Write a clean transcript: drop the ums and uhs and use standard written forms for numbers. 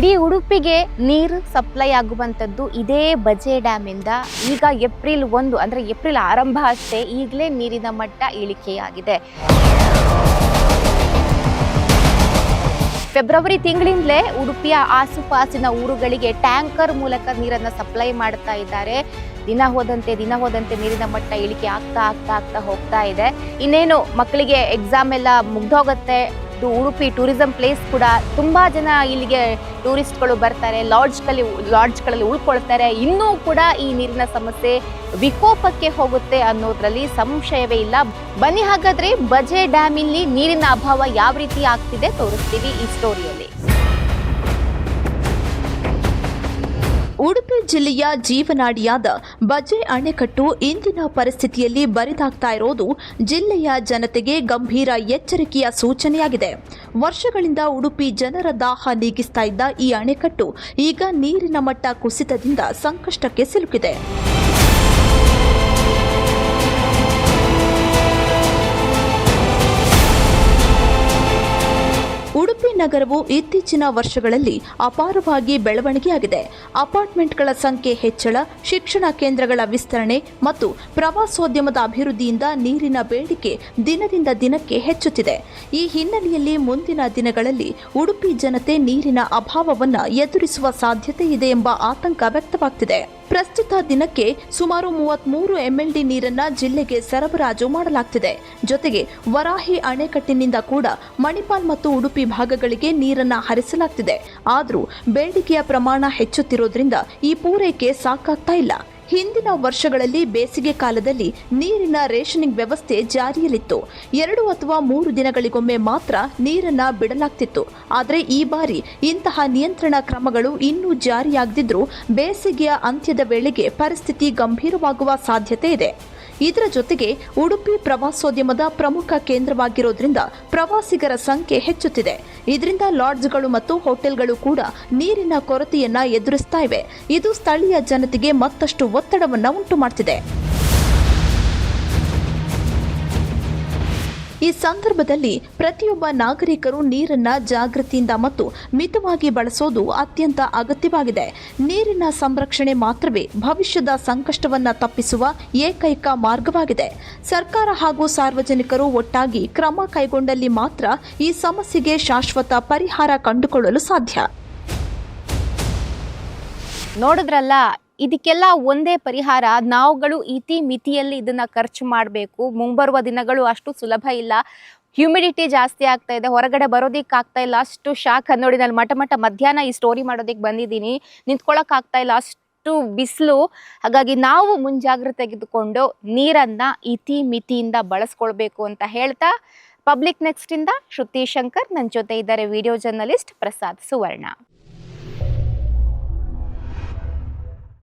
ಇಡೀ ಉಡುಪಿಗೆ ನೀರು ಸಪ್ಲೈ ಆಗುವಂಥದ್ದು ಇದೇ ಬಜೆ ಡ್ಯಾಮಿಂದ. ಈಗ ಏಪ್ರಿಲ್ 1 ಅಂದರೆ ಏಪ್ರಿಲ್ ಆರಂಭ ಅಷ್ಟೇ, ಈಗಲೇ ನೀರಿನ ಮಟ್ಟ ಇಳಿಕೆಯಾಗಿದೆ. ಫೆಬ್ರವರಿ ತಿಂಗಳಿಂದಲೇ ಉಡುಪಿಯ ಆಸುಪಾಸಿನ ಊರುಗಳಿಗೆ ಟ್ಯಾಂಕರ್ ಮೂಲಕ ನೀರನ್ನು ಸಪ್ಲೈ ಮಾಡ್ತಾ ಇದ್ದಾರೆ. ದಿನ ಹೋದಂತೆ ನೀರಿನ ಮಟ್ಟ ಇಳಿಕೆ ಆಗ್ತಾ ಹೋಗ್ತಾ ಇದೆ. ಇನ್ನೇನು ಮಕ್ಕಳಿಗೆ ಎಕ್ಸಾಮ್ ಎಲ್ಲ ಮುಗ್ದೋಗುತ್ತೆ. ಉಡುಪಿ ಟೂರಿಸಂ ಪ್ಲೇಸ್ ಕೂಡ ತುಂಬ ಜನ ಇಲ್ಲಿಗೆ ಟೂರಿಸ್ಟ್ಗಳು ಬರ್ತಾರೆ, ಲಾಡ್ಜ್ಗಳಲ್ಲಿ ಉಳ್ಕೊಳ್ತಾರೆ. ಇನ್ನೂ ಕೂಡ ಈ ನೀರಿನ ಸಮಸ್ಯೆ ವಿಕೋಪಕ್ಕೆ ಹೋಗುತ್ತೆ ಅನ್ನೋದ್ರಲ್ಲಿ ಸಂಶಯವೇ ಇಲ್ಲ. ಬನ್ನಿ ಹಾಗಾದ್ರೆ ಬಜೆ ಡ್ಯಾಮಿನಲ್ಲಿ ನೀರಿನ ಅಭಾವ ಯಾವ ರೀತಿ ಆಗ್ತಿದೆ ತೋರಿಸ್ತೀವಿ ಈ ಸ್ಟೋರಿಯಲ್ಲಿ. ಉಡುಪಿ ಜಿಲ್ಲೆಯ ಜೀವನಾಡಿಯಾದ ಬಜೆ ಅಣೆಕಟ್ಟು ಇಂದಿನ ಪರಿಸ್ಥಿತಿಯಲ್ಲಿ ಬರಿದಾಗ್ತಾ ಇರೋದು ಜಿಲ್ಲೆಯ ಜನತೆಗೆ ಗಂಭೀರ ಎಚ್ಚರಿಕೆಯ ಸೂಚನೆಯಾಗಿದೆ. ವರ್ಷಗಳಿಂದ ಉಡುಪಿ ಜನರ ದಾಹ ನೀಗಿಸ್ತಾ ಇದ್ದ ಈ ಅಣೆಕಟ್ಟು ಈಗ ನೀರಿನ ಮಟ್ಟ ಕುಸಿತದಿಂದ ಸಂಕಷ್ಟಕ್ಕೆ ಸಿಲುಕಿದೆ. ಉಡುಪಿ ನಗರವು ಇತ್ತೀಚಿನ ವರ್ಷಗಳಲ್ಲಿ ಅಪಾರವಾಗಿ ಬೆಳವಣಿಗೆಯಾಗಿದೆ. ಅಪಾರ್ಟ್ಮೆಂಟ್ಗಳ ಸಂಖ್ಯೆ ಹೆಚ್ಚಳ, ಶಿಕ್ಷಣ ಕೇಂದ್ರಗಳ ವಿಸ್ತರಣೆ ಮತ್ತು ಪ್ರವಾಸೋದ್ಯಮದ ಅಭಿವೃದ್ಧಿಯಿಂದ ನೀರಿನ ಬೇಡಿಕೆ ದಿನದಿಂದ ದಿನಕ್ಕೆ ಹೆಚ್ಚುತ್ತಿದೆ. ಈ ಹಿನ್ನೆಲೆಯಲ್ಲಿ ಮುಂದಿನ ದಿನಗಳಲ್ಲಿ ಉಡುಪಿ ಜನತೆ ನೀರಿನ ಅಭಾವವನ್ನು ಎದುರಿಸುವ ಸಾಧ್ಯತೆ ಇದೆ ಎಂಬ ಆತಂಕ ವ್ಯಕ್ತವಾಗ್ತಿದೆ. ಪ್ರಸ್ತುತ ದಿನಕ್ಕೆ ಸುಮಾರು 33 MLD ನೀರನ್ನ ಜಿಲ್ಲೆಗೆ ಸರಬರಾಜು ಮಾಡಲಾಗ್ತಿದೆ. ಜೊತೆಗೆ ವರಾಹಿ ಅಣೆಕಟ್ಟಿನಿಂದ ಕೂಡ ಮಣಿಪಾಲ್ ಮತ್ತು ಉಡುಪಿ ಭಾಗಗಳಿಗೆ ನೀರನ್ನ ಹರಿಸಲಾಗ್ತಿದೆ. ಆದರೂ ಬೇಡಿಕೆಯ ಪ್ರಮಾಣ ಹೆಚ್ಚುತ್ತಿರೋದ್ರಿಂದ ಈ ಪೂರೈಕೆ ಸಾಕಾಗ್ತಾ ಇಲ್ಲ. ಹಿಂದಿನ ವರ್ಷಗಳಲ್ಲಿ ಬೇಸಿಗೆ ಕಾಲದಲ್ಲಿ ನೀರಿನ ರೇಷನಿಂಗ್ ವ್ಯವಸ್ಥೆ ಜಾರಿಯಲ್ಲಿತ್ತು. 2 ಅಥವಾ 3 ದಿನಗಳಿಗೊಮ್ಮೆ ಮಾತ್ರ ನೀರನ್ನ ಬಿಡಲಾಗ್ತಿತ್ತು. ಆದರೆ ಈ ಬಾರಿ ಇಂತಹ ನಿಯಂತ್ರಣ ಕ್ರಮಗಳು ಇನ್ನೂ ಜಾರಿಯಾಗದಿದ್ರೂ ಬೇಸಿಗೆಯ ಅಂತ್ಯದ ವೇಳೆಗೆ ಪರಿಸ್ಥಿತಿ ಗಂಭೀರವಾಗುವ ಸಾಧ್ಯತೆ ಇದೆ. ಇದರ ಜೊತೆಗೆ ಉಡುಪಿ ಪ್ರವಾಸೋದ್ಯಮದ ಪ್ರಮುಖ ಕೇಂದ್ರವಾಗಿರೋದ್ರಿಂದ ಪ್ರವಾಸಿಗರ ಸಂಖ್ಯೆ ಹೆಚ್ಚುತ್ತಿದೆ. ಇದರಿಂದ ಲಾಡ್ಜ್ಗಳು ಮತ್ತು ಹೋಟೆಲ್ಗಳು ಕೂಡ ನೀರಿನ ಕೊರತೆಯನ್ನ ಎದುರಿಸ್ತಾ ಇವೆ. ಇದು ಸ್ಥಳೀಯ ಜನತೆಗೆ ಮತ್ತಷ್ಟು ಒತ್ತಡವನ್ನು ಉಂಟು ಮಾಡ್ತಿದೆ. ಈ ಸಂದರ್ಭದಲ್ಲಿ ಪ್ರತಿಯೊಬ್ಬ ನಾಗರಿಕರು ನೀರನ್ನ ಜಾಗೃತಿಯಿಂದ ಮತ್ತು ಮಿತವಾಗಿ ಬಳಸೋದು ಅತ್ಯಂತ ಅಗತ್ಯವಾಗಿದೆ. ನೀರಿನ ಸಂರಕ್ಷಣೆ ಮಾತ್ರವೇ ಭವಿಷ್ಯದ ಸಂಕಷ್ಟವನ್ನು ತಪ್ಪಿಸುವ ಏಕೈಕ ಮಾರ್ಗವಾಗಿದೆ. ಸರ್ಕಾರ ಹಾಗೂ ಸಾರ್ವಜನಿಕರು ಒಟ್ಟಾಗಿ ಕ್ರಮ ಕೈಗೊಂಡಲ್ಲಿ ಮಾತ್ರ ಈ ಸಮಸ್ಯೆಗೆ ಶಾಶ್ವತ ಪರಿಹಾರ ಕಂಡುಕೊಳ್ಳಲು ಸಾಧ್ಯ. ನೋಡಿದ್ರಲ್ಲ, ಇದಕ್ಕೆಲ್ಲ ಒಂದೇ ಪರಿಹಾರ. ನಾವುಗಳು ಮಿತಿಯಲ್ಲಿ ಇದನ್ನ ಖರ್ಚು ಮಾಡಬೇಕು. ಮುಂಬರುವ ದಿನಗಳು ಅಷ್ಟು ಸುಲಭ ಇಲ್ಲ. ಹ್ಯೂಮಿಡಿಟಿ ಜಾಸ್ತಿ ಆಗ್ತಾ ಇದೆ, ಹೊರಗಡೆ ಬರೋದಿಕ್ಕೆ ಆಗ್ತಾ ಇಲ್ಲ. ಅಷ್ಟು ಶಾಖ ನೋಡಿ, ನಾನು ಮಠ ಮಧ್ಯಾಹ್ನ ಈ ಸ್ಟೋರಿ ಮಾಡೋದಕ್ಕೆ ಬಂದಿದ್ದೀನಿ. ನಿಂತ್ಕೊಳ್ಳೋಕೆ ಆಗ್ತಾ ಇಲ್ಲ, ಅಷ್ಟು ಬಿಸಿಲು. ಹಾಗಾಗಿ ನಾವು ಮುಂಜಾಗ್ರತೆ ತೆಗೆದುಕೊಂಡು ನೀರನ್ನ ಮಿತಿಯಿಂದ ಬಳಸ್ಕೊಳ್ಬೇಕು ಅಂತ ಹೇಳ್ತಾ, ಪಬ್ಲಿಕ್ ನೆಕ್ಸ್ಟ್ ಇಂದ ಶ್ರುತಿ ಶಂಕರ್, ನನ್ನ ಜೊತೆ ಇದ್ದಾರೆ ವಿಡಿಯೋ ಜರ್ನಲಿಸ್ಟ್ ಪ್ರಸಾದ್ ಸುವರ್ಣ.